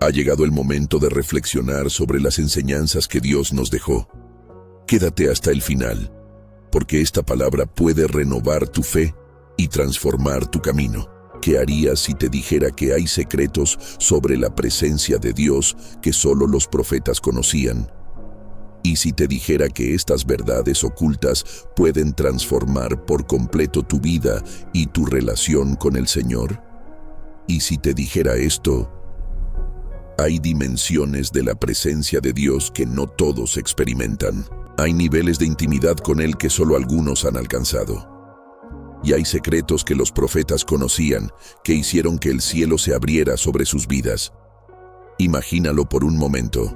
Ha llegado el momento de reflexionar sobre las enseñanzas que Dios nos dejó. Quédate hasta el final, porque esta palabra puede renovar tu fe y transformar tu camino. ¿Qué harías si te dijera que hay secretos sobre la presencia de Dios que solo los profetas conocían? ¿Y si te dijera que estas verdades ocultas pueden transformar por completo tu vida y tu relación con el Señor? ¿Y si te dijera esto? Hay dimensiones de la presencia de Dios que no todos experimentan. Hay niveles de intimidad con Él que solo algunos han alcanzado. Y hay secretos que los profetas conocían, que hicieron que el cielo se abriera sobre sus vidas. Imagínalo por un momento.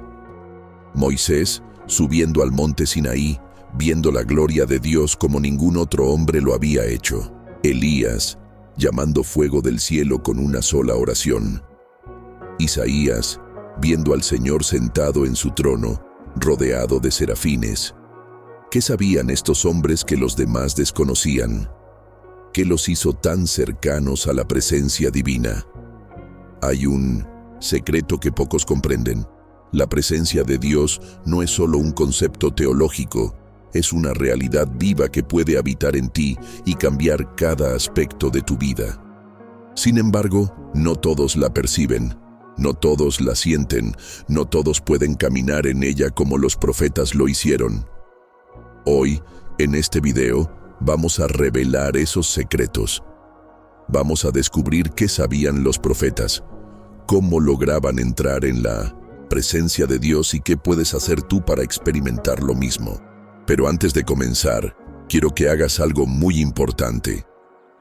Moisés, subiendo al monte Sinaí, viendo la gloria de Dios como ningún otro hombre lo había hecho. Elías, llamando fuego del cielo con una sola oración. Isaías, viendo al Señor sentado en su trono, rodeado de serafines. ¿Qué sabían estos hombres que los demás desconocían? ¿Qué los hizo tan cercanos a la presencia divina? Hay un secreto que pocos comprenden. La presencia de Dios no es solo un concepto teológico, es una realidad viva que puede habitar en ti y cambiar cada aspecto de tu vida. Sin embargo, no todos la perciben, no todos la sienten, no todos pueden caminar en ella como los profetas lo hicieron. Hoy, en este video, vamos a revelar esos secretos. Vamos a descubrir qué sabían los profetas, cómo lograban entrar en la presencia de Dios y qué puedes hacer tú para experimentar lo mismo. Pero antes de comenzar, quiero que hagas algo muy importante.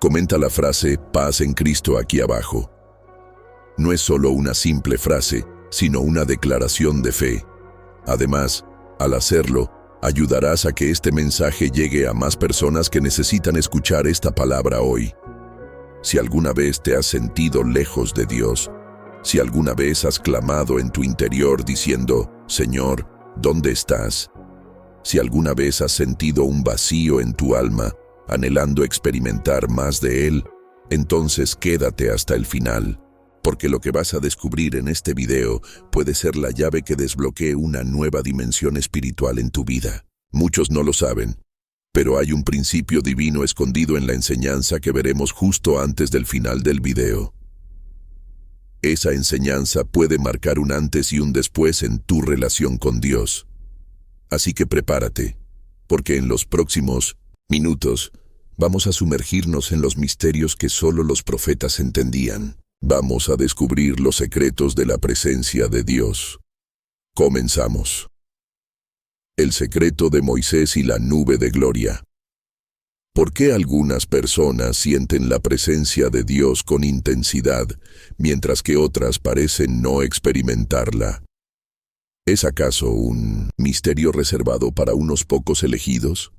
Comenta la frase "Paz en Cristo" aquí abajo. No es solo una simple frase, sino una declaración de fe. Además, al hacerlo, ayudarás a que este mensaje llegue a más personas que necesitan escuchar esta palabra hoy. Si alguna vez te has sentido lejos de Dios, si alguna vez has clamado en tu interior diciendo, "Señor, ¿dónde estás?" Si alguna vez has sentido un vacío en tu alma, anhelando experimentar más de Él, entonces quédate hasta el final, porque lo que vas a descubrir en este video puede ser la llave que desbloquee una nueva dimensión espiritual en tu vida. Muchos no lo saben, pero hay un principio divino escondido en la enseñanza que veremos justo antes del final del video. Esa enseñanza puede marcar un antes y un después en tu relación con Dios. Así que prepárate, porque en los próximos minutos vamos a sumergirnos en los misterios que solo los profetas entendían. Vamos a descubrir los secretos de la presencia de Dios. Comenzamos. El secreto de Moisés y la nube de gloria. ¿Por qué algunas personas sienten la presencia de Dios con intensidad, mientras que otras parecen no experimentarla? ¿Es acaso un misterio reservado para unos pocos elegidos?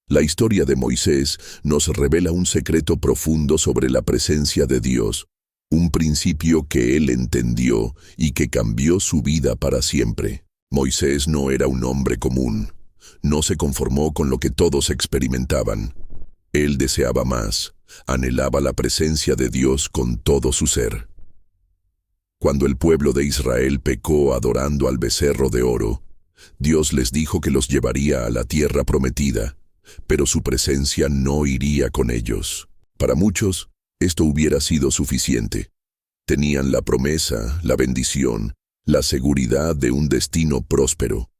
La historia de Moisés nos revela un secreto profundo sobre la presencia de Dios, un principio que él entendió y que cambió su vida para siempre. Moisés no era un hombre común, no se conformó con lo que todos experimentaban. Él deseaba más, anhelaba la presencia de Dios con todo su ser. Cuando el pueblo de Israel pecó adorando al becerro de oro, Dios les dijo que los llevaría a la tierra prometida, pero su presencia no iría con ellos. Para muchos, esto hubiera sido suficiente. Tenían la promesa, la bendición, la seguridad de un destino próspero.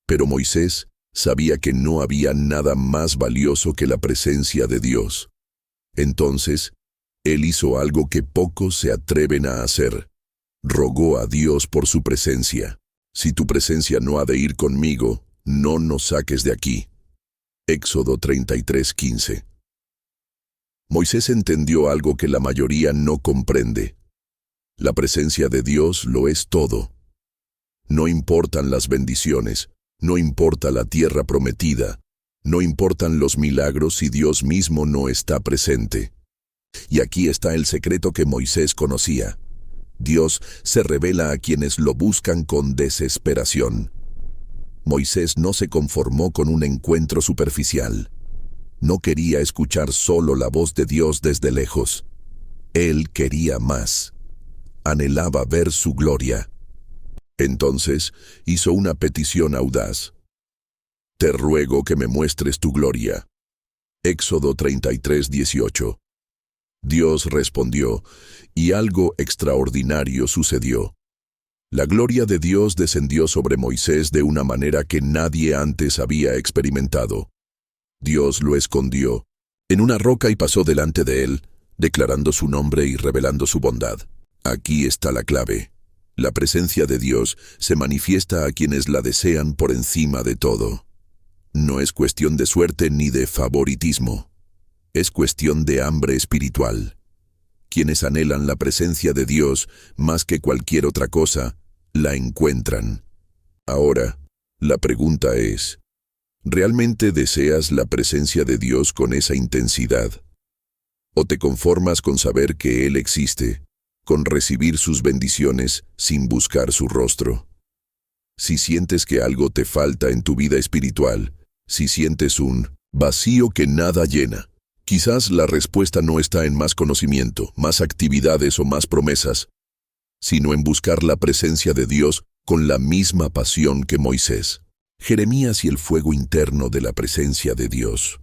Pero Moisés sabía que no había nada más valioso que la presencia de Dios. Entonces, él hizo algo que pocos se atreven a hacer. Rogó a Dios por su presencia. Si tu presencia no ha de ir conmigo, no nos saques de aquí. Éxodo 33:15. Moisés entendió algo que la mayoría no comprende. La presencia de Dios lo es todo. No importan las bendiciones, no importa la tierra prometida, no importan los milagros si Dios mismo no está presente. Y aquí está el secreto que Moisés conocía. Dios se revela a quienes lo buscan con desesperación. Moisés no se conformó con un encuentro superficial. No quería escuchar solo la voz de Dios desde lejos. Él quería más. anhelaba ver su gloria. Entonces hizo una petición audaz. Te ruego que me muestres tu gloria. Éxodo 33:18. Dios respondió, y algo extraordinario sucedió. La gloria de Dios descendió sobre Moisés de una manera que nadie antes había experimentado. Dios lo escondió en una roca y pasó delante de él, declarando su nombre y revelando su bondad. Aquí está la clave. La presencia de Dios se manifiesta a quienes la desean por encima de todo. No es cuestión de suerte ni de favoritismo. Es cuestión de hambre espiritual. Quienes anhelan la presencia de Dios más que cualquier otra cosa, la encuentran. Ahora, la pregunta es, ¿realmente deseas la presencia de Dios con esa intensidad? ¿O te conformas con saber que Él existe, con recibir sus bendiciones sin buscar su rostro? Si sientes que algo te falta en tu vida espiritual, si sientes un vacío que nada llena, quizás la respuesta no está en más conocimiento, más actividades o más promesas, sino en buscar la presencia de Dios con la misma pasión que Moisés. Jeremías y el fuego interno de la presencia de Dios.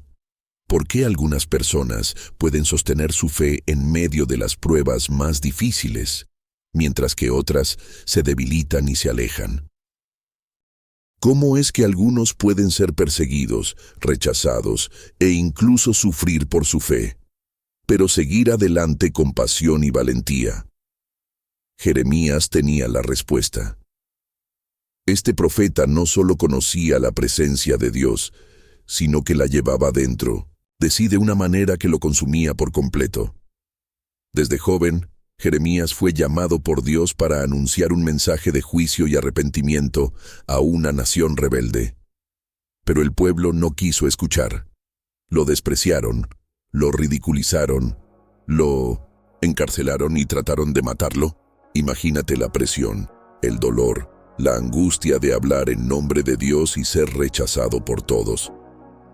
¿Por qué algunas personas pueden sostener su fe en medio de las pruebas más difíciles, mientras que otras se debilitan y se alejan? ¿Cómo es que algunos pueden ser perseguidos, rechazados e incluso sufrir por su fe, pero seguir adelante con pasión y valentía? Jeremías tenía la respuesta. Este profeta no solo conocía la presencia de Dios, sino que la llevaba dentro, de una manera que lo consumía por completo. Desde joven, Jeremías fue llamado por Dios para anunciar un mensaje de juicio y arrepentimiento a una nación rebelde. Pero el pueblo no quiso escuchar. Lo despreciaron, lo ridiculizaron, lo encarcelaron y trataron de matarlo. Imagínate la presión, el dolor, la angustia de hablar en nombre de Dios y ser rechazado por todos.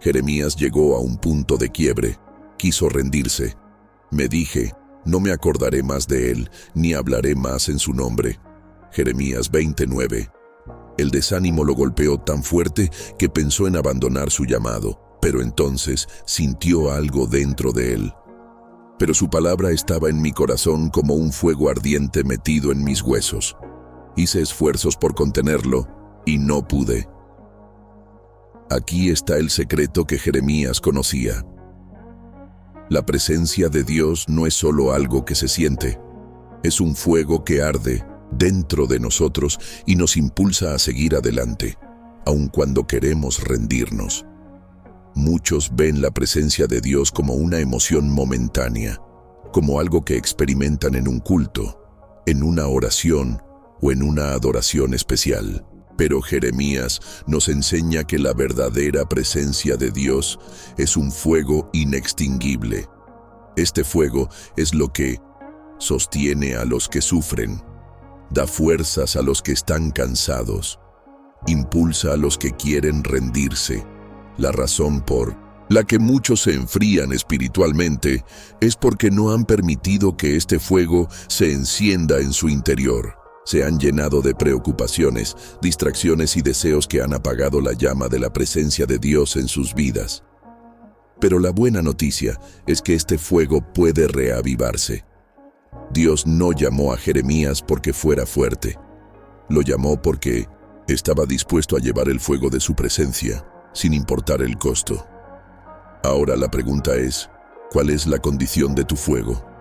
Jeremías llegó a un punto de quiebre. Quiso rendirse. Me dije, no me acordaré más de él, ni hablaré más en su nombre. Jeremías 29. El desánimo lo golpeó tan fuerte que pensó en abandonar su llamado, pero entonces sintió algo dentro de él. Pero su palabra estaba en mi corazón como un fuego ardiente metido en mis huesos. Hice esfuerzos por contenerlo y no pude. Aquí está el secreto que Jeremías conocía. La presencia de Dios no es solo algo que se siente, es un fuego que arde dentro de nosotros y nos impulsa a seguir adelante, aun cuando queremos rendirnos. Muchos ven la presencia de Dios como una emoción momentánea, como algo que experimentan en un culto, en una oración o en una adoración especial. Pero Jeremías nos enseña que la verdadera presencia de Dios es un fuego inextinguible. Este fuego es lo que sostiene a los que sufren, da fuerzas a los que están cansados, impulsa a los que quieren rendirse. La razón por la que muchos se enfrían espiritualmente es porque no han permitido que este fuego se encienda en su interior. Se han llenado de preocupaciones, distracciones y deseos que han apagado la llama de la presencia de Dios en sus vidas. Pero la buena noticia es que este fuego puede reavivarse. Dios no llamó a Jeremías porque fuera fuerte. Lo llamó porque estaba dispuesto a llevar el fuego de su presencia, sin importar el costo. Ahora la pregunta es, ¿cuál es la condición de tu fuego?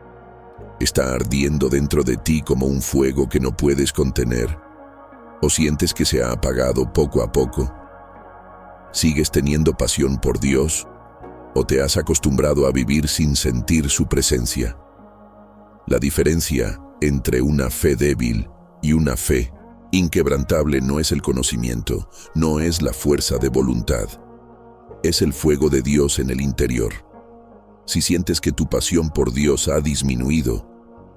¿Está ardiendo dentro de ti como un fuego que no puedes contener? ¿O sientes que se ha apagado poco a poco? ¿Sigues teniendo pasión por Dios? ¿O te has acostumbrado a vivir sin sentir su presencia? La diferencia entre una fe débil y una fe inquebrantable no es el conocimiento, no es la fuerza de voluntad. Es el fuego de Dios en el interior. Si sientes que tu pasión por Dios ha disminuido,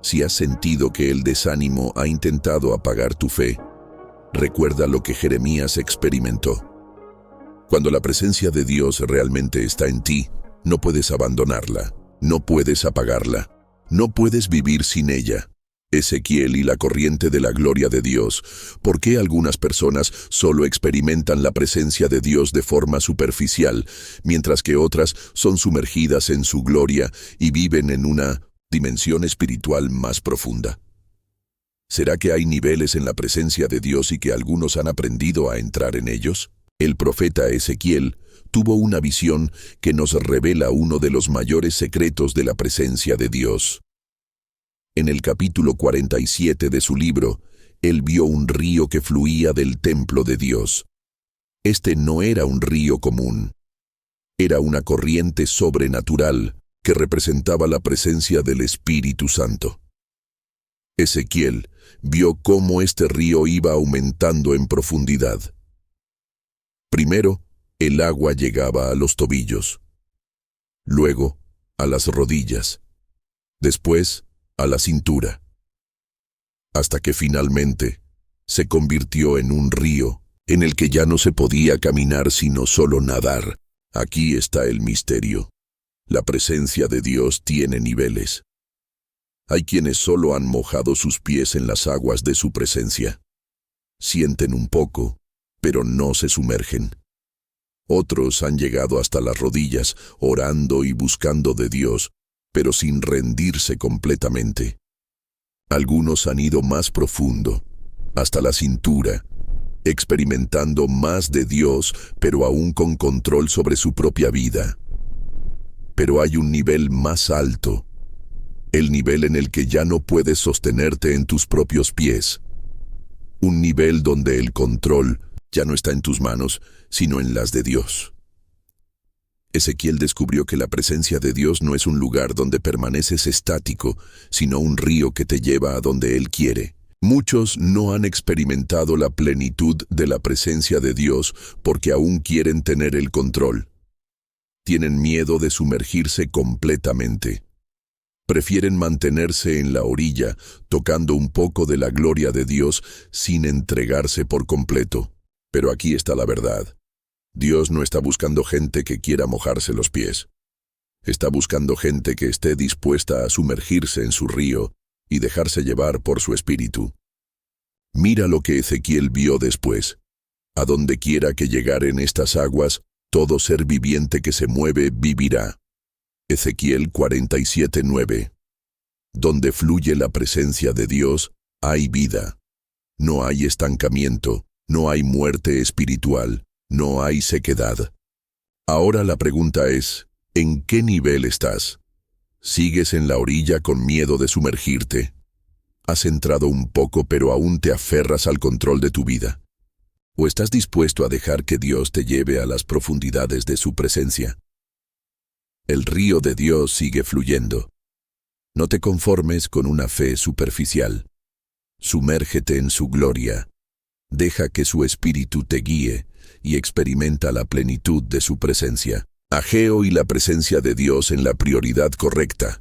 si has sentido que el desánimo ha intentado apagar tu fe, recuerda lo que Jeremías experimentó. Cuando la presencia de Dios realmente está en ti, no puedes abandonarla, no puedes apagarla, no puedes vivir sin ella. Ezequiel y la corriente de la gloria de Dios. ¿Por qué algunas personas solo experimentan la presencia de Dios de forma superficial, mientras que otras son sumergidas en su gloria y viven en una dimensión espiritual más profunda? ¿Será que hay niveles en la presencia de Dios y que algunos han aprendido a entrar en ellos? El profeta Ezequiel tuvo una visión que nos revela uno de los mayores secretos de la presencia de Dios. En el capítulo 47 de su libro, él vio un río que fluía del templo de Dios. Este no era un río común. Era una corriente sobrenatural que representaba la presencia del Espíritu Santo. Ezequiel vio cómo este río iba aumentando en profundidad. Primero, el agua llegaba a los tobillos, luego a las rodillas, después a la cintura, hasta que finalmente se convirtió en un río en el que ya no se podía caminar sino solo nadar. Aquí está el misterio. La presencia de Dios tiene niveles. Hay quienes solo han mojado sus pies en las aguas de su presencia. Sienten un poco, pero no se sumergen. Otros han llegado hasta las rodillas, orando y buscando de Dios, pero sin rendirse completamente. Algunos han ido más profundo, hasta la cintura, experimentando más de Dios, pero aún con control sobre su propia vida. Pero hay un nivel más alto, el nivel en el que ya no puedes sostenerte en tus propios pies. Un nivel donde el control ya no está en tus manos, sino en las de Dios. Ezequiel descubrió que la presencia de Dios no es un lugar donde permaneces estático, sino un río que te lleva a donde Él quiere. Muchos no han experimentado la plenitud de la presencia de Dios porque aún quieren tener el control. Tienen miedo de sumergirse completamente. Prefieren mantenerse en la orilla, tocando un poco de la gloria de Dios sin entregarse por completo. Pero aquí está la verdad. Dios no está buscando gente que quiera mojarse los pies. Está buscando gente que esté dispuesta a sumergirse en su río y dejarse llevar por su espíritu. Mira lo que Ezequiel vio después. A donde quiera que llegaren estas aguas, todo ser viviente que se mueve vivirá. Ezequiel 47:9. Donde fluye la presencia de Dios, hay vida. No hay estancamiento, no hay muerte espiritual, no hay sequedad. Ahora la pregunta es, ¿en qué nivel estás? ¿Sigues en la orilla con miedo de sumergirte? ¿Has entrado un poco pero aún te aferras al control de tu vida? ¿O estás dispuesto a dejar que Dios te lleve a las profundidades de su presencia? El río de Dios sigue fluyendo. No te conformes con una fe superficial. Sumérgete en su gloria. Deja que su espíritu te guíe y experimenta la plenitud de su presencia. Ageo y la presencia de Dios en la prioridad correcta.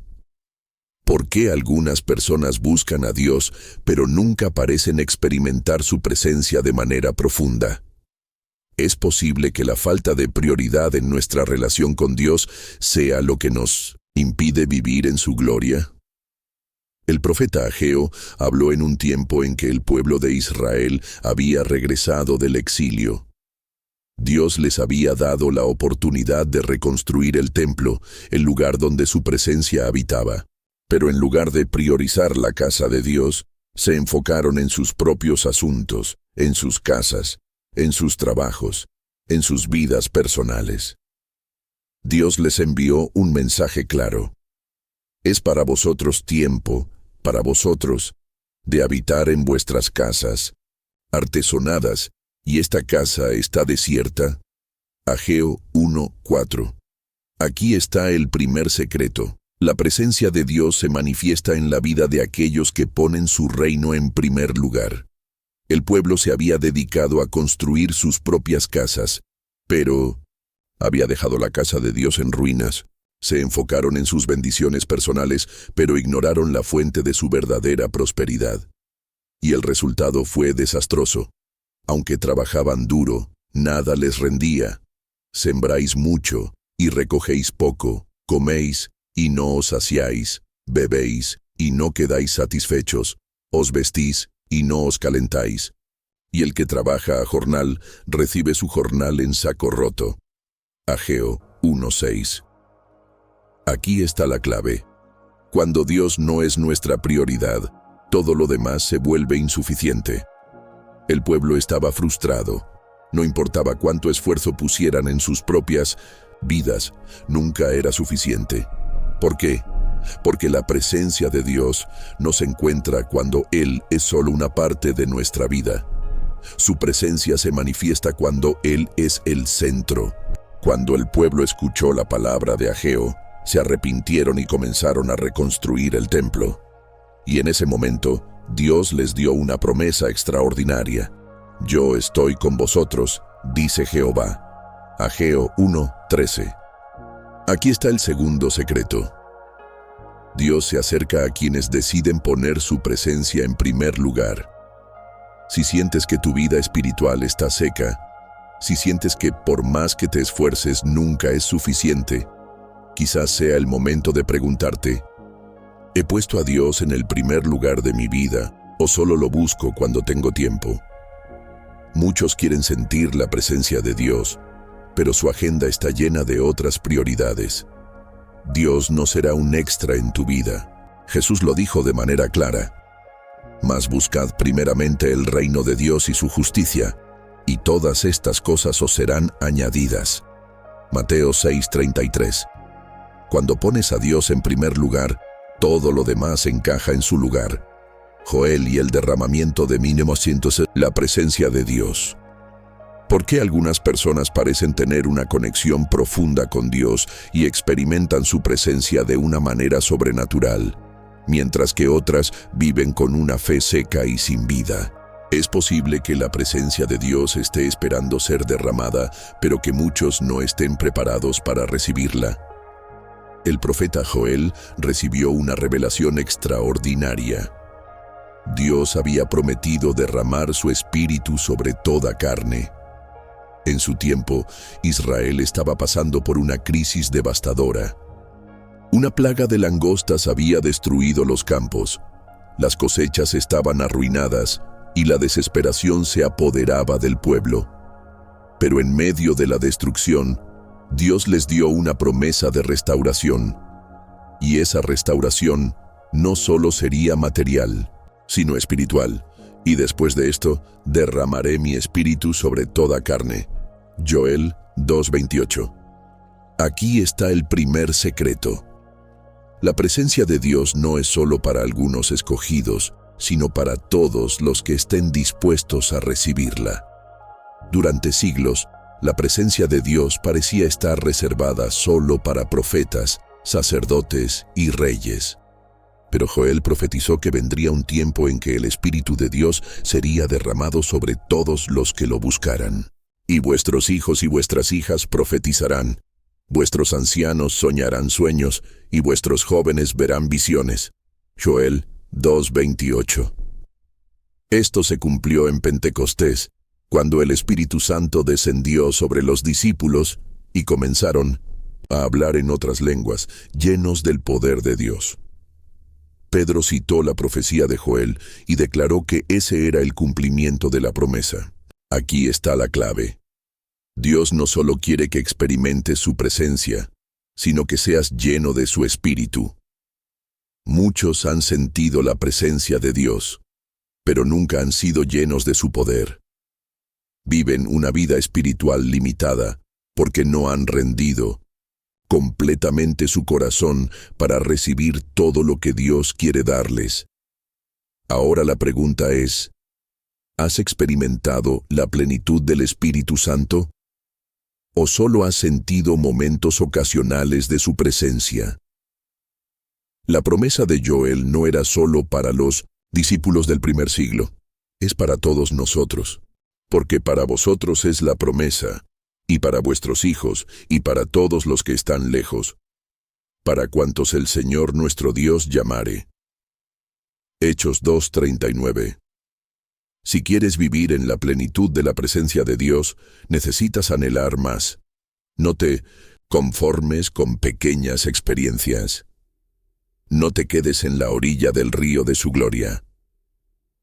¿Por qué algunas personas buscan a Dios, pero nunca parecen experimentar su presencia de manera profunda? ¿Es posible que la falta de prioridad en nuestra relación con Dios sea lo que nos impide vivir en su gloria? El profeta Ageo habló en un tiempo en que el pueblo de Israel había regresado del exilio. Dios les había dado la oportunidad de reconstruir el templo, el lugar donde su presencia habitaba. Pero en lugar de priorizar la casa de Dios, se enfocaron en sus propios asuntos, en sus casas, en sus trabajos, en sus vidas personales. Dios les envió un mensaje claro. Es para vosotros tiempo, para vosotros, de habitar en vuestras casas, artesonadas, y esta casa está desierta. Ageo 1:4. Aquí está el primer secreto. La presencia de Dios se manifiesta en la vida de aquellos que ponen su reino en primer lugar. El pueblo se había dedicado a construir sus propias casas, pero había dejado la casa de Dios en ruinas. Se enfocaron en sus bendiciones personales, pero ignoraron la fuente de su verdadera prosperidad. Y el resultado fue desastroso. Aunque trabajaban duro, nada les rendía. Sembráis mucho y recogéis poco, coméis y no os saciáis, bebéis y no quedáis satisfechos, os vestís y no os calentáis. Y el que trabaja a jornal, recibe su jornal en saco roto. Ageo 1:6. Aquí está la clave. Cuando Dios no es nuestra prioridad, todo lo demás se vuelve insuficiente. El pueblo estaba frustrado. No importaba cuánto esfuerzo pusieran en sus propias vidas, nunca era suficiente. ¿Por qué? Porque la presencia de Dios no se encuentra cuando Él es solo una parte de nuestra vida. Su presencia se manifiesta cuando Él es el centro. Cuando el pueblo escuchó la palabra de Ageo, se arrepintieron y comenzaron a reconstruir el templo. Y en ese momento, Dios les dio una promesa extraordinaria. Yo estoy con vosotros, dice Jehová. Ageo 1:13. Aquí está el segundo secreto. Dios se acerca a quienes deciden poner su presencia en primer lugar. Si sientes que tu vida espiritual está seca, si sientes que por más que te esfuerces nunca es suficiente, quizás sea el momento de preguntarte, ¿he puesto a Dios en el primer lugar de mi vida o solo lo busco cuando tengo tiempo? Muchos quieren sentir la presencia de Dios, pero su agenda está llena de otras prioridades. Dios no será un extra en tu vida. Jesús lo dijo de manera clara. Mas buscad primeramente el reino de Dios y su justicia, y todas estas cosas os serán añadidas. Mateo 6:33. Cuando pones a Dios en primer lugar, todo lo demás encaja en su lugar. Joel y el derramamiento de mínimo cientos, la presencia de Dios. ¿Por qué algunas personas parecen tener una conexión profunda con Dios y experimentan su presencia de una manera sobrenatural, mientras que otras viven con una fe seca y sin vida? Es posible que la presencia de Dios esté esperando ser derramada, pero que muchos no estén preparados para recibirla. El profeta Joel recibió una revelación extraordinaria. Dios había prometido derramar su espíritu sobre toda carne. En su tiempo, Israel estaba pasando por una crisis devastadora. Una plaga de langostas había destruido los campos. Las cosechas estaban arruinadas y la desesperación se apoderaba del pueblo. Pero en medio de la destrucción, Dios les dio una promesa de restauración. Y esa restauración no solo sería material, sino espiritual. Y después de esto, derramaré mi espíritu sobre toda carne. Joel 2:28. Aquí está el primer secreto. La presencia de Dios no es solo para algunos escogidos, sino para todos los que estén dispuestos a recibirla. Durante siglos, la presencia de Dios parecía estar reservada solo para profetas, sacerdotes y reyes. Pero Joel profetizó que vendría un tiempo en que el Espíritu de Dios sería derramado sobre todos los que lo buscaran. Y vuestros hijos y vuestras hijas profetizarán, vuestros ancianos soñarán sueños, y vuestros jóvenes verán visiones. Joel 2:28. Esto se cumplió en Pentecostés, cuando el Espíritu Santo descendió sobre los discípulos y comenzaron a hablar en otras lenguas, llenos del poder de Dios. Pedro citó la profecía de Joel y declaró que ese era el cumplimiento de la promesa. Aquí está la clave. Dios no solo quiere que experimentes su presencia, sino que seas lleno de su Espíritu. Muchos han sentido la presencia de Dios, pero nunca han sido llenos de su poder. Viven una vida espiritual limitada porque no han rendido completamente su corazón para recibir todo lo que Dios quiere darles. Ahora la pregunta es, ¿has experimentado la plenitud del Espíritu Santo? ¿O solo has sentido momentos ocasionales de su presencia? La promesa de Joel no era solo para los discípulos del primer siglo, es para todos nosotros, porque para vosotros es la promesa, y para vuestros hijos, y para todos los que están lejos, para cuantos el Señor nuestro Dios llamare. Hechos 2:39. Si quieres vivir en la plenitud de la presencia de Dios, necesitas anhelar más. No te conformes con pequeñas experiencias. No te quedes en la orilla del río de su gloria.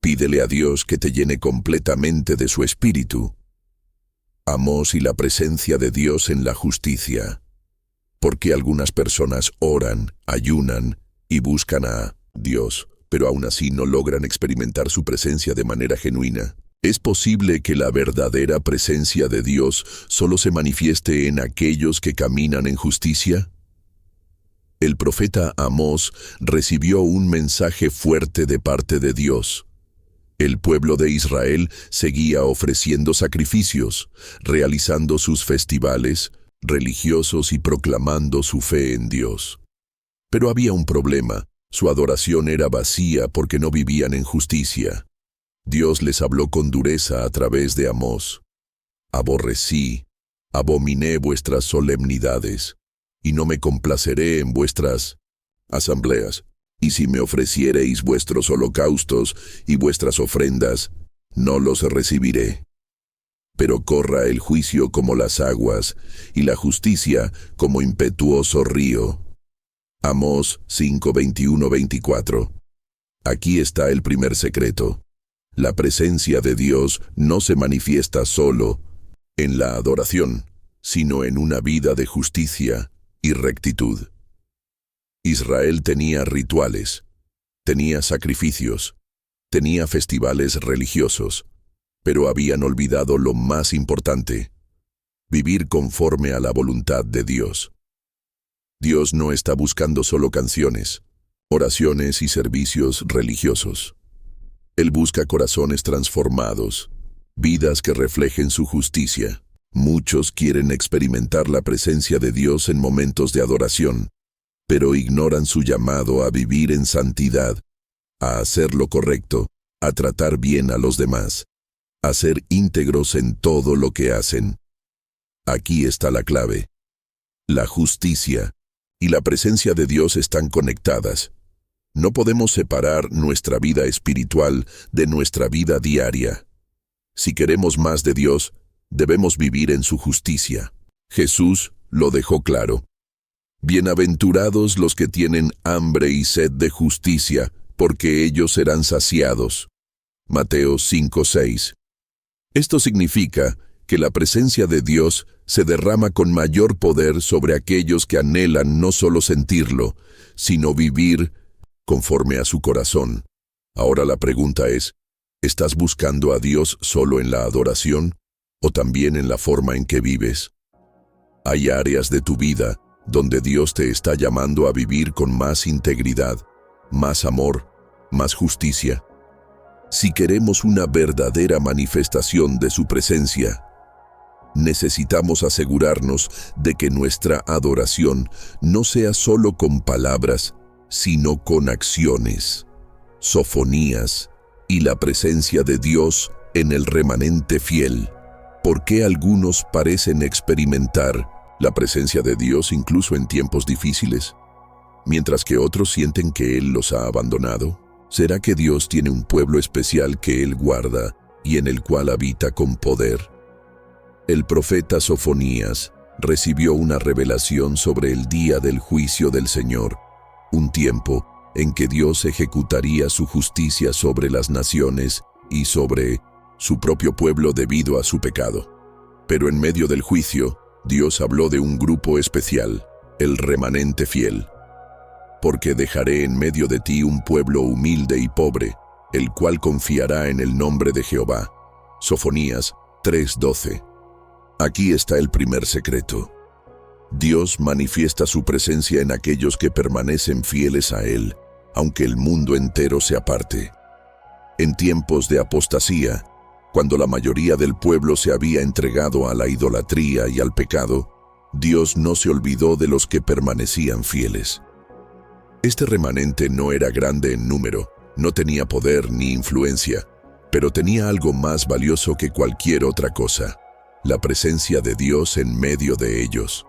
Pídele a Dios que te llene completamente de su espíritu. Amós y la presencia de Dios en la justicia. Porque algunas personas oran, ayunan y buscan a Dios, pero aún así no logran experimentar su presencia de manera genuina. ¿Es posible que la verdadera presencia de Dios solo se manifieste en aquellos que caminan en justicia? El profeta Amós recibió un mensaje fuerte de parte de Dios. El pueblo de Israel seguía ofreciendo sacrificios, realizando sus festivales religiosos y proclamando su fe en Dios. Pero había un problema: su adoración era vacía porque no vivían en justicia. Dios les habló con dureza a través de Amós. Aborrecí, abominé vuestras solemnidades, y no me complaceré en vuestras asambleas. Y si me ofreciereis vuestros holocaustos y vuestras ofrendas, no los recibiré. Pero corra el juicio como las aguas, y la justicia como impetuoso río. Amós 5:21-24. Aquí está el primer secreto. La presencia de Dios no se manifiesta solo en la adoración, sino en una vida de justicia y rectitud. Israel tenía rituales, tenía sacrificios, tenía festivales religiosos, pero habían olvidado lo más importante: vivir conforme a la voluntad de Dios. Dios no está buscando solo canciones, oraciones y servicios religiosos. Él busca corazones transformados, vidas que reflejen su justicia. Muchos quieren experimentar la presencia de Dios en momentos de adoración, pero ignoran su llamado a vivir en santidad, a hacer lo correcto, a tratar bien a los demás, a ser íntegros en todo lo que hacen. Aquí está la clave. La justicia y la presencia de Dios están conectadas. No podemos separar nuestra vida espiritual de nuestra vida diaria. Si queremos más de Dios, debemos vivir en su justicia. Jesús lo dejó claro. Bienaventurados los que tienen hambre y sed de justicia, porque ellos serán saciados. Mateo 5:6. Esto significa que la presencia de Dios se derrama con mayor poder sobre aquellos que anhelan no solo sentirlo, sino vivir conforme a su corazón. Ahora la pregunta es: ¿estás buscando a Dios solo en la adoración o también en la forma en que vives? Hay áreas de tu vida donde Dios te está llamando a vivir con más integridad, más amor, más justicia. Si queremos una verdadera manifestación de su presencia, necesitamos asegurarnos de que nuestra adoración no sea solo con palabras, sino con acciones, sofonías y la presencia de Dios en el remanente fiel. ¿Por qué algunos parecen experimentar la presencia de Dios incluso en tiempos difíciles, mientras que otros sienten que Él los ha abandonado? ¿Será que Dios tiene un pueblo especial que Él guarda y en el cual habita con poder? El profeta Sofonías recibió una revelación sobre el día del juicio del Señor, un tiempo en que Dios ejecutaría su justicia sobre las naciones y sobre su propio pueblo debido a su pecado. Pero en medio del juicio, Dios habló de un grupo especial, el remanente fiel. Porque dejaré en medio de ti un pueblo humilde y pobre, el cual confiará en el nombre de Jehová. Sofonías 3:12. Aquí está el primer secreto. Dios manifiesta su presencia en aquellos que permanecen fieles a Él, aunque el mundo entero se aparte. En tiempos de apostasía, cuando la mayoría del pueblo se había entregado a la idolatría y al pecado, Dios no se olvidó de los que permanecían fieles. Este remanente no era grande en número, no tenía poder ni influencia, pero tenía algo más valioso que cualquier otra cosa: la presencia de Dios en medio de ellos.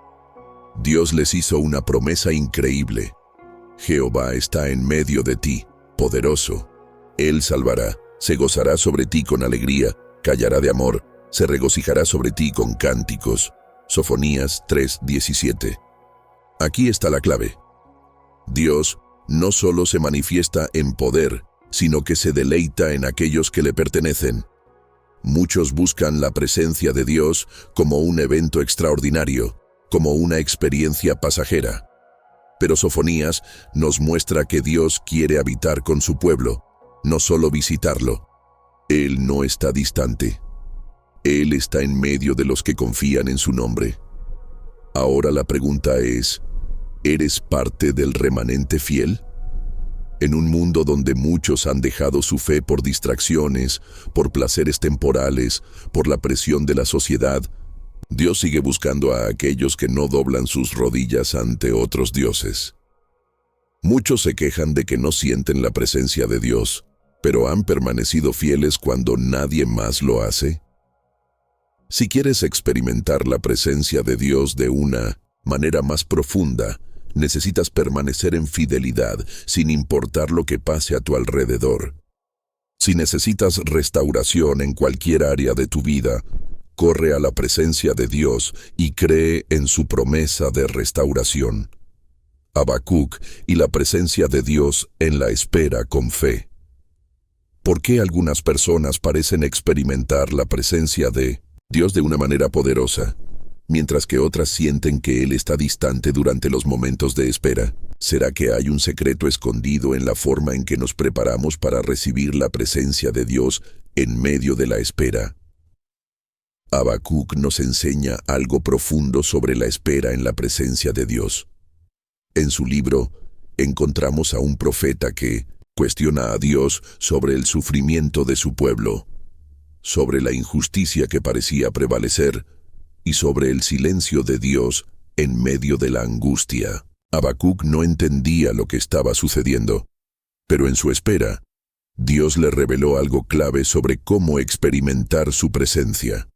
Dios les hizo una promesa increíble. Jehová está en medio de ti, poderoso. Él salvará, se gozará sobre ti con alegría, callará de amor, se regocijará sobre ti con cánticos. Sofonías 3:17. Aquí está la clave. Dios no solo se manifiesta en poder, sino que se deleita en aquellos que le pertenecen. Muchos buscan la presencia de Dios como un evento extraordinario, como una experiencia pasajera. Pero Sofonías nos muestra que Dios quiere habitar con su pueblo, no solo visitarlo. Él no está distante. Él está en medio de los que confían en su nombre. Ahora la pregunta es, ¿eres parte del remanente fiel? En un mundo donde muchos han dejado su fe por distracciones, por placeres temporales, por la presión de la sociedad, Dios sigue buscando a aquellos que no doblan sus rodillas ante otros dioses. Muchos se quejan de que no sienten la presencia de Dios, pero han permanecido fieles cuando nadie más lo hace. Si quieres experimentar la presencia de Dios de una manera más profunda, necesitas permanecer en fidelidad, sin importar lo que pase a tu alrededor. Si necesitas restauración en cualquier área de tu vida, corre a la presencia de Dios y cree en su promesa de restauración. Habacuc y la presencia de Dios en la espera con fe. ¿Por qué algunas personas parecen experimentar la presencia de Dios de una manera poderosa, mientras que otras sienten que Él está distante durante los momentos de espera? ¿Será que hay un secreto escondido en la forma en que nos preparamos para recibir la presencia de Dios en medio de la espera? Habacuc nos enseña algo profundo sobre la espera en la presencia de Dios. En su libro, encontramos a un profeta que cuestiona a Dios sobre el sufrimiento de su pueblo, sobre la injusticia que parecía prevalecer y sobre el silencio de Dios en medio de la angustia. Habacuc no entendía lo que estaba sucediendo, pero en su espera, Dios le reveló algo clave sobre cómo experimentar su presencia.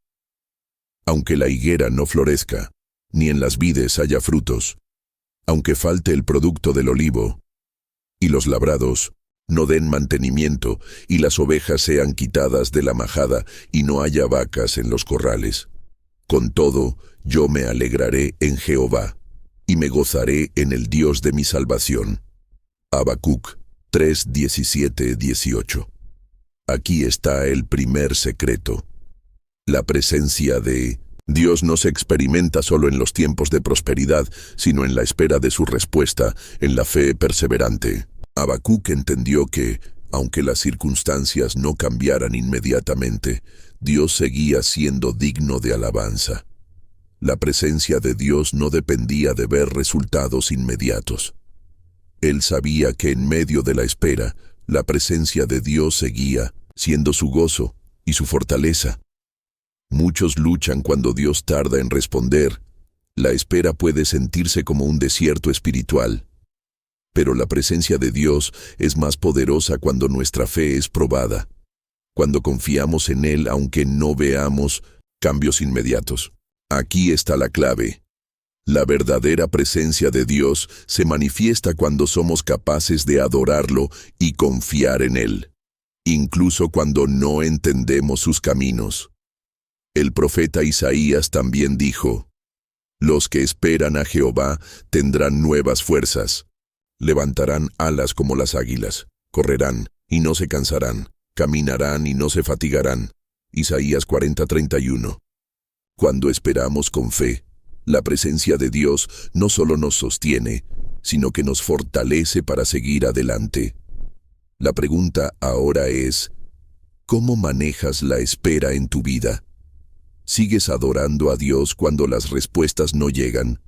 Aunque la higuera no florezca, ni en las vides haya frutos, aunque falte el producto del olivo, y los labrados no den mantenimiento, y las ovejas sean quitadas de la majada, y no haya vacas en los corrales, con todo, yo me alegraré en Jehová, y me gozaré en el Dios de mi salvación. Habacuc 3, 17, 18. Aquí está el primer secreto. La presencia de Dios no se experimenta solo en los tiempos de prosperidad, sino en la espera de su respuesta, en la fe perseverante. Habacuc entendió que, aunque las circunstancias no cambiaran inmediatamente, Dios seguía siendo digno de alabanza. La presencia de Dios no dependía de ver resultados inmediatos. Él sabía que en medio de la espera, la presencia de Dios seguía siendo su gozo y su fortaleza. Muchos luchan cuando Dios tarda en responder. La espera puede sentirse como un desierto espiritual. Pero la presencia de Dios es más poderosa cuando nuestra fe es probada, cuando confiamos en Él aunque no veamos cambios inmediatos. Aquí está la clave. La verdadera presencia de Dios se manifiesta cuando somos capaces de adorarlo y confiar en Él, incluso cuando no entendemos sus caminos. El profeta Isaías también dijo: «Los que esperan a Jehová tendrán nuevas fuerzas. Levantarán alas como las águilas, correrán y no se cansarán, caminarán y no se fatigarán». Isaías 40:31. Cuando esperamos con fe, la presencia de Dios no solo nos sostiene, sino que nos fortalece para seguir adelante. La pregunta ahora es, ¿cómo manejas la espera en tu vida? ¿Sigues adorando a Dios cuando las respuestas no llegan?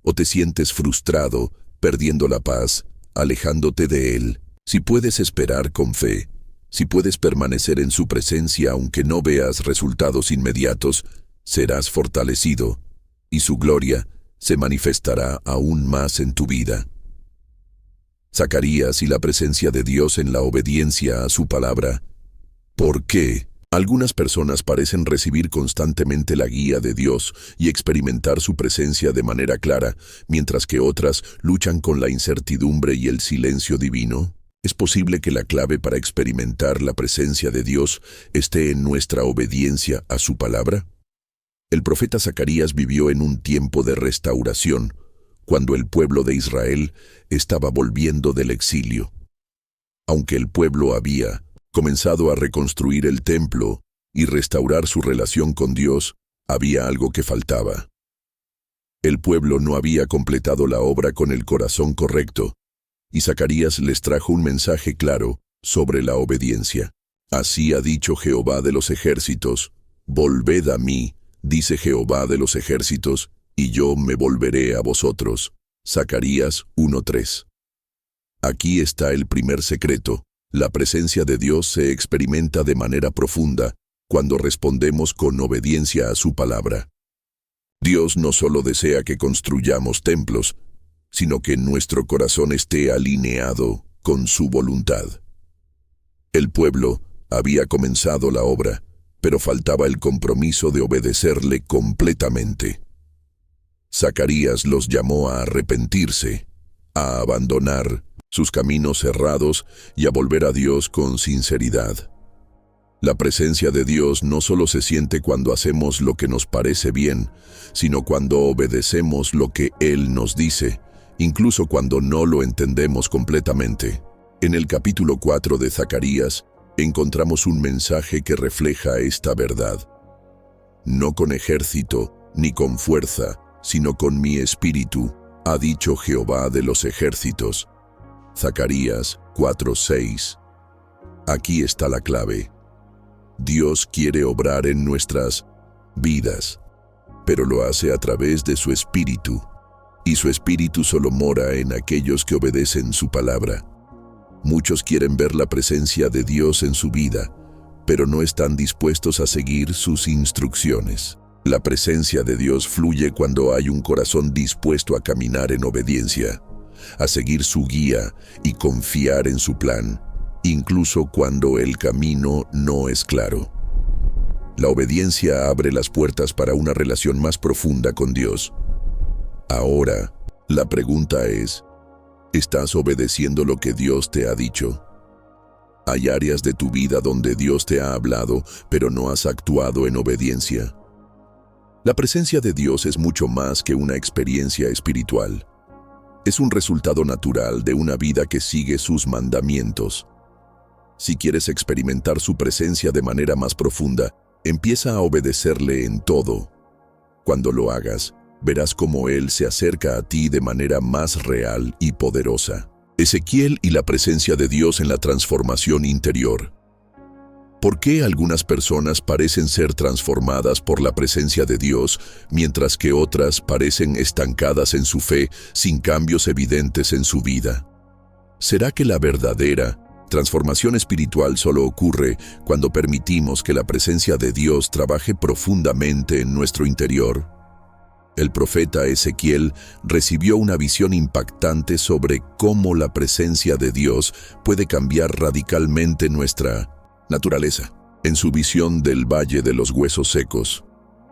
¿O te sientes frustrado, perdiendo la paz, alejándote de Él? Si puedes esperar con fe, si puedes permanecer en su presencia aunque no veas resultados inmediatos, serás fortalecido, y su gloria se manifestará aún más en tu vida. Zacarías y la presencia de Dios en la obediencia a su palabra. ¿Por qué? Algunas personas parecen recibir constantemente la guía de Dios y experimentar su presencia de manera clara, mientras que otras luchan con la incertidumbre y el silencio divino. ¿Es posible que la clave para experimentar la presencia de Dios esté en nuestra obediencia a su palabra? El profeta Zacarías vivió en un tiempo de restauración, cuando el pueblo de Israel estaba volviendo del exilio. Aunque el pueblo había comenzado a reconstruir el templo y restaurar su relación con Dios, había algo que faltaba. El pueblo no había completado la obra con el corazón correcto, y Zacarías les trajo un mensaje claro sobre la obediencia. Así ha dicho Jehová de los ejércitos: volved a mí, dice Jehová de los ejércitos, y yo me volveré a vosotros. Zacarías 1:3. Aquí está el primer secreto. La presencia de Dios se experimenta de manera profunda cuando respondemos con obediencia a su palabra. Dios no solo desea que construyamos templos, sino que nuestro corazón esté alineado con su voluntad. El pueblo había comenzado la obra, pero faltaba el compromiso de obedecerle completamente. Zacarías los llamó a arrepentirse, a abandonar sus caminos errados y a volver a Dios con sinceridad. La presencia de Dios no solo se siente cuando hacemos lo que nos parece bien, sino cuando obedecemos lo que Él nos dice, incluso cuando no lo entendemos completamente. En el capítulo 4 de Zacarías encontramos un mensaje que refleja esta verdad. No con ejército ni con fuerza, sino con mi espíritu, ha dicho Jehová de los ejércitos. Zacarías 4:6. Aquí está la clave. Dios quiere obrar en nuestras vidas, pero lo hace a través de su espíritu, y su espíritu solo mora en aquellos que obedecen su palabra. Muchos quieren ver la presencia de Dios en su vida, pero no están dispuestos a seguir sus instrucciones. La presencia de Dios fluye cuando hay un corazón dispuesto a caminar en obediencia, a seguir su guía y confiar en su plan, incluso cuando el camino no es claro. La obediencia abre las puertas para una relación más profunda con Dios. Ahora, la pregunta es: ¿estás obedeciendo lo que Dios te ha dicho? ¿Hay áreas de tu vida donde Dios te ha hablado, pero no has actuado en obediencia? La presencia de Dios es mucho más que una experiencia espiritual. Es un resultado natural de una vida que sigue sus mandamientos. Si quieres experimentar su presencia de manera más profunda, empieza a obedecerle en todo. Cuando lo hagas, verás cómo Él se acerca a ti de manera más real y poderosa. Ezequiel y la presencia de Dios en la transformación interior. ¿Por qué algunas personas parecen ser transformadas por la presencia de Dios, mientras que otras parecen estancadas en su fe sin cambios evidentes en su vida? ¿Será que la verdadera transformación espiritual solo ocurre cuando permitimos que la presencia de Dios trabaje profundamente en nuestro interior? El profeta Ezequiel recibió una visión impactante sobre cómo la presencia de Dios puede cambiar radicalmente nuestra naturaleza. En su visión del Valle de los Huesos Secos,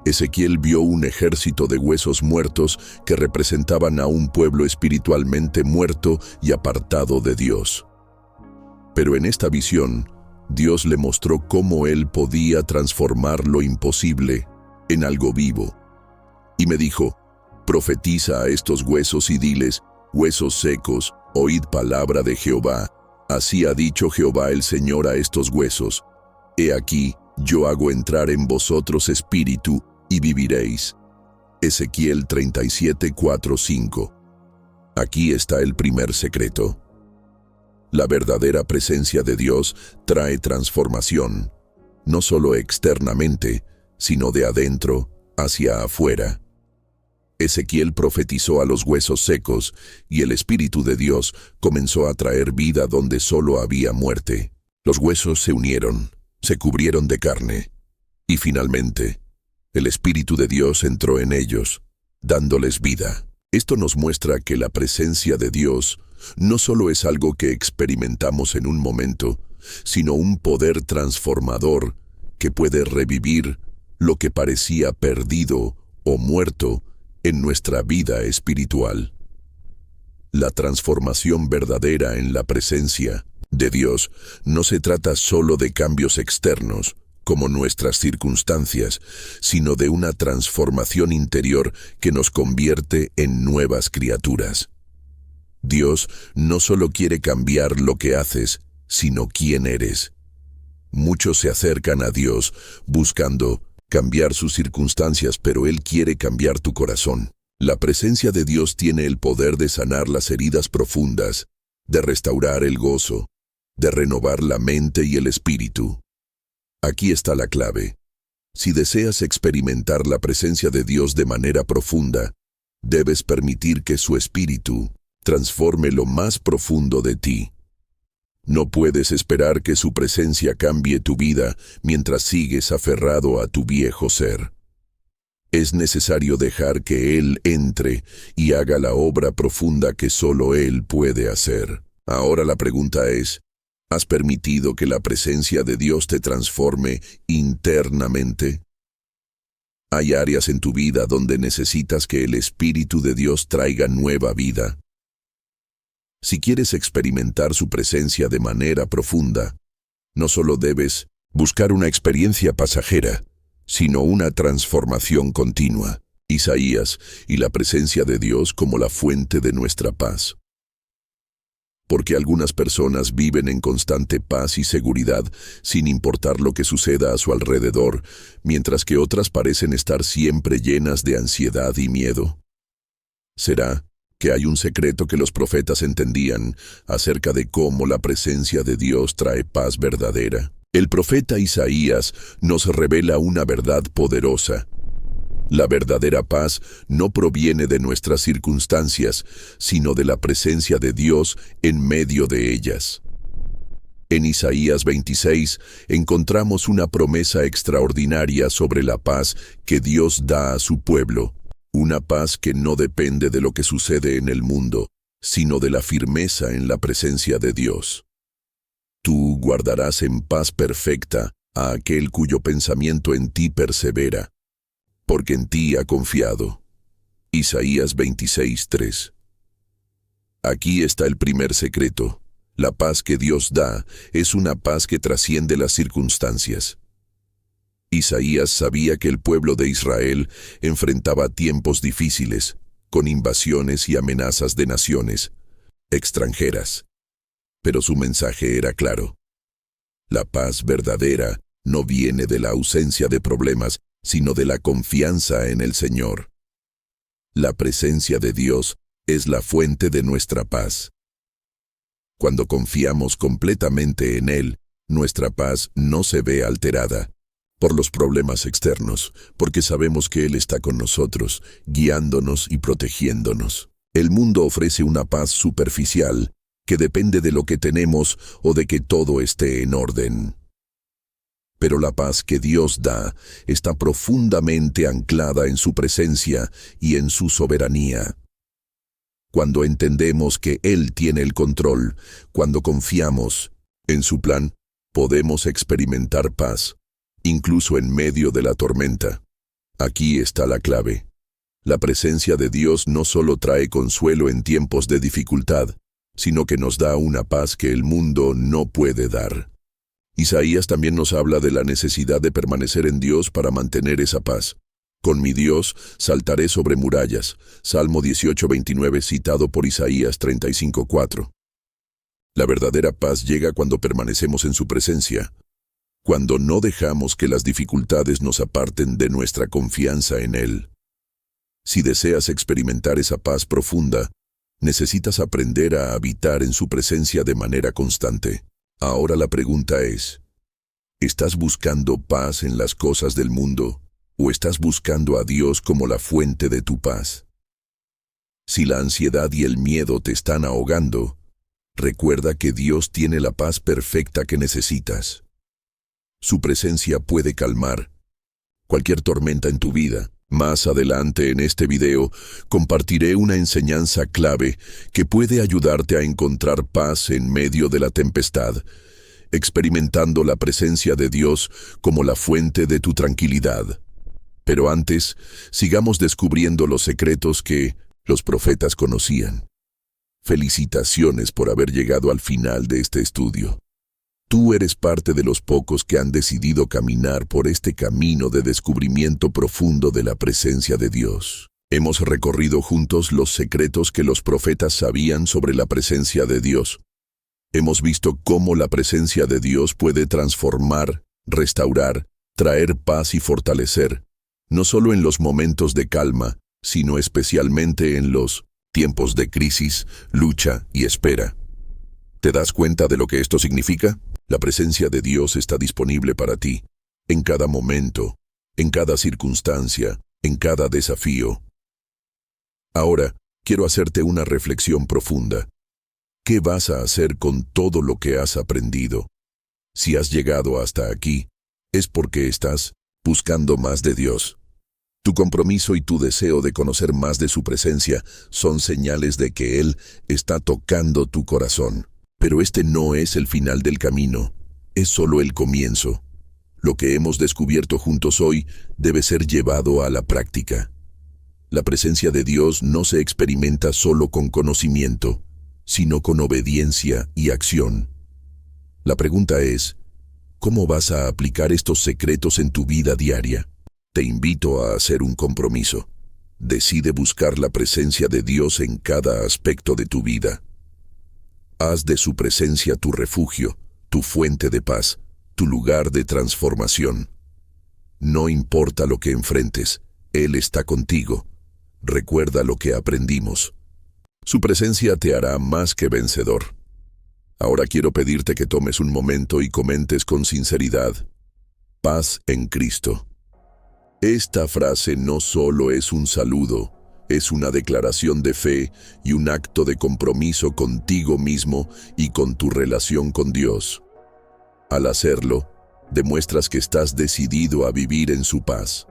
Ezequiel vio un ejército de huesos muertos que representaban a un pueblo espiritualmente muerto y apartado de Dios. Pero en esta visión, Dios le mostró cómo Él podía transformar lo imposible en algo vivo. Y me dijo: profetiza a estos huesos y diles: huesos secos, oíd palabra de Jehová. Así ha dicho Jehová el Señor a estos huesos: he aquí, yo hago entrar en vosotros espíritu, y viviréis. Ezequiel 37:4-5. Aquí está el primer secreto. La verdadera presencia de Dios trae transformación, no solo externamente, sino de adentro hacia afuera. Ezequiel profetizó a los huesos secos, y el Espíritu de Dios comenzó a traer vida donde solo había muerte. Los huesos se unieron, se cubrieron de carne, y finalmente, el Espíritu de Dios entró en ellos, dándoles vida. Esto nos muestra que la presencia de Dios no solo es algo que experimentamos en un momento, sino un poder transformador que puede revivir lo que parecía perdido o muerto en nuestra vida espiritual. La transformación verdadera en la presencia de Dios no se trata solo de cambios externos, como nuestras circunstancias, sino de una transformación interior que nos convierte en nuevas criaturas. Dios no solo quiere cambiar lo que haces, sino quién eres. Muchos se acercan a Dios buscando cambiar sus circunstancias, pero Él quiere cambiar tu corazón. La presencia de Dios tiene el poder de sanar las heridas profundas, de restaurar el gozo, de renovar la mente y el espíritu. Aquí está la clave. Si deseas experimentar la presencia de Dios de manera profunda, debes permitir que su espíritu transforme lo más profundo de ti. No puedes esperar que su presencia cambie tu vida mientras sigues aferrado a tu viejo ser. Es necesario dejar que Él entre y haga la obra profunda que solo Él puede hacer. Ahora la pregunta es, ¿has permitido que la presencia de Dios te transforme internamente? Hay áreas en tu vida donde necesitas que el Espíritu de Dios traiga nueva vida. Si quieres experimentar su presencia de manera profunda, no solo debes buscar una experiencia pasajera, sino una transformación continua. Isaías y la presencia de Dios como la fuente de nuestra paz. Porque algunas personas viven en constante paz y seguridad, sin importar lo que suceda a su alrededor, mientras que otras parecen estar siempre llenas de ansiedad y miedo. ¿Será que hay un secreto que los profetas entendían acerca de cómo la presencia de Dios trae paz verdadera? El profeta Isaías nos revela una verdad poderosa. La verdadera paz no proviene de nuestras circunstancias, sino de la presencia de Dios en medio de ellas. En Isaías 26 encontramos una promesa extraordinaria sobre la paz que Dios da a su pueblo. Una paz que no depende de lo que sucede en el mundo, sino de la firmeza en la presencia de Dios. Tú guardarás en paz perfecta a aquel cuyo pensamiento en ti persevera, porque en ti ha confiado. Isaías 26:3. Aquí está el primer secreto. La paz que Dios da es una paz que trasciende las circunstancias. Isaías sabía que el pueblo de Israel enfrentaba tiempos difíciles, con invasiones y amenazas de naciones extranjeras. Pero su mensaje era claro. La paz verdadera no viene de la ausencia de problemas, sino de la confianza en el Señor. La presencia de Dios es la fuente de nuestra paz. Cuando confiamos completamente en Él, nuestra paz no se ve alterada por los problemas externos, porque sabemos que Él está con nosotros, guiándonos y protegiéndonos. El mundo ofrece una paz superficial, que depende de lo que tenemos o de que todo esté en orden. Pero la paz que Dios da está profundamente anclada en su presencia y en su soberanía. Cuando entendemos que Él tiene el control, cuando confiamos en su plan, podemos experimentar paz, incluso en medio de la tormenta. Aquí está la clave. La presencia de Dios no solo trae consuelo en tiempos de dificultad, sino que nos da una paz que el mundo no puede dar. Isaías también nos habla de la necesidad de permanecer en Dios para mantener esa paz. Con mi Dios saltaré sobre murallas. Salmo 18:29 citado por Isaías 35:4. La verdadera paz llega cuando permanecemos en su presencia, cuando no dejamos que las dificultades nos aparten de nuestra confianza en Él. Si deseas experimentar esa paz profunda, necesitas aprender a habitar en su presencia de manera constante. Ahora la pregunta es, ¿estás buscando paz en las cosas del mundo o estás buscando a Dios como la fuente de tu paz? Si la ansiedad y el miedo te están ahogando, recuerda que Dios tiene la paz perfecta que necesitas. Su presencia puede calmar cualquier tormenta en tu vida. Más adelante en este video compartiré una enseñanza clave que puede ayudarte a encontrar paz en medio de la tempestad, experimentando la presencia de Dios como la fuente de tu tranquilidad. Pero antes, sigamos descubriendo los secretos que los profetas conocían. Felicitaciones por haber llegado al final de este estudio. Tú eres parte de los pocos que han decidido caminar por este camino de descubrimiento profundo de la presencia de Dios. Hemos recorrido juntos los secretos que los profetas sabían sobre la presencia de Dios. Hemos visto cómo la presencia de Dios puede transformar, restaurar, traer paz y fortalecer, no solo en los momentos de calma, sino especialmente en los tiempos de crisis, lucha y espera. ¿Te das cuenta de lo que esto significa? La presencia de Dios está disponible para ti, en cada momento, en cada circunstancia, en cada desafío. Ahora, quiero hacerte una reflexión profunda. ¿Qué vas a hacer con todo lo que has aprendido? Si has llegado hasta aquí, es porque estás buscando más de Dios. Tu compromiso y tu deseo de conocer más de su presencia son señales de que Él está tocando tu corazón. Pero este no es el final del camino, es solo el comienzo. Lo que hemos descubierto juntos hoy debe ser llevado a la práctica. La presencia de Dios no se experimenta solo con conocimiento, sino con obediencia y acción. La pregunta es, ¿cómo vas a aplicar estos secretos en tu vida diaria? Te invito a hacer un compromiso. Decide buscar la presencia de Dios en cada aspecto de tu vida. Haz de su presencia tu refugio, tu fuente de paz, tu lugar de transformación. No importa lo que enfrentes, Él está contigo. Recuerda lo que aprendimos. Su presencia te hará más que vencedor. Ahora quiero pedirte que tomes un momento y comentes con sinceridad: paz en Cristo. Esta frase no solo es un saludo, es una declaración de fe y un acto de compromiso contigo mismo y con tu relación con Dios. Al hacerlo, demuestras que estás decidido a vivir en su paz.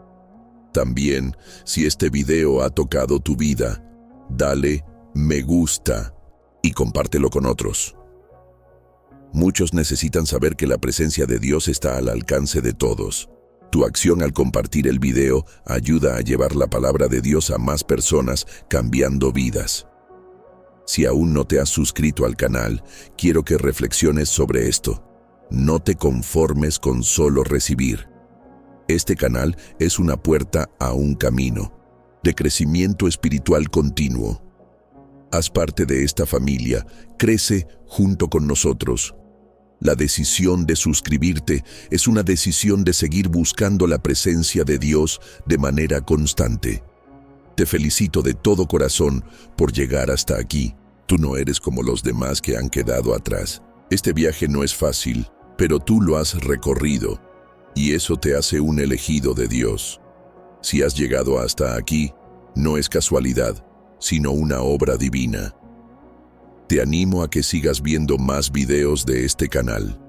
También, si este video ha tocado tu vida, dale me gusta y compártelo con otros. Muchos necesitan saber que la presencia de Dios está al alcance de todos. Tu acción al compartir el video ayuda a llevar la palabra de Dios a más personas, cambiando vidas. Si aún no te has suscrito al canal, quiero que reflexiones sobre esto. No te conformes con solo recibir. Este canal es una puerta a un camino de crecimiento espiritual continuo. Haz parte de esta familia, crece junto con nosotros. La decisión de suscribirte es una decisión de seguir buscando la presencia de Dios de manera constante. Te felicito de todo corazón por llegar hasta aquí. Tú no eres como los demás que han quedado atrás. Este viaje no es fácil, pero tú lo has recorrido, y eso te hace un elegido de Dios. Si has llegado hasta aquí, no es casualidad, sino una obra divina. Te animo a que sigas viendo más videos de este canal.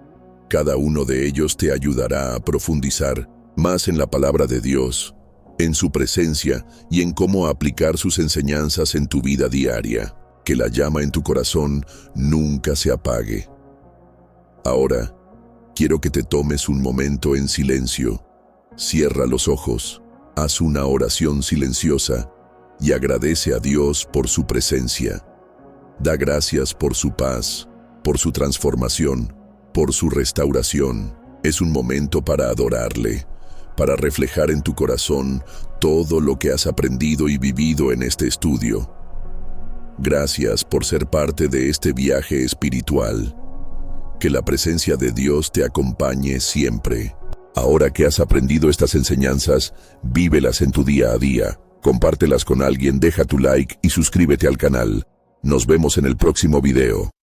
Cada uno de ellos te ayudará a profundizar más en la palabra de Dios, en su presencia y en cómo aplicar sus enseñanzas en tu vida diaria. Que la llama en tu corazón nunca se apague. Ahora, quiero que te tomes un momento en silencio. Cierra los ojos, haz una oración silenciosa y agradece a Dios por su presencia. Da gracias por su paz, por su transformación, por su restauración. Es un momento para adorarle, para reflejar en tu corazón todo lo que has aprendido y vivido en este estudio. Gracias por ser parte de este viaje espiritual. Que la presencia de Dios te acompañe siempre. Ahora que has aprendido estas enseñanzas, vívelas en tu día a día. Compártelas con alguien, deja tu like y suscríbete al canal. Nos vemos en el próximo video.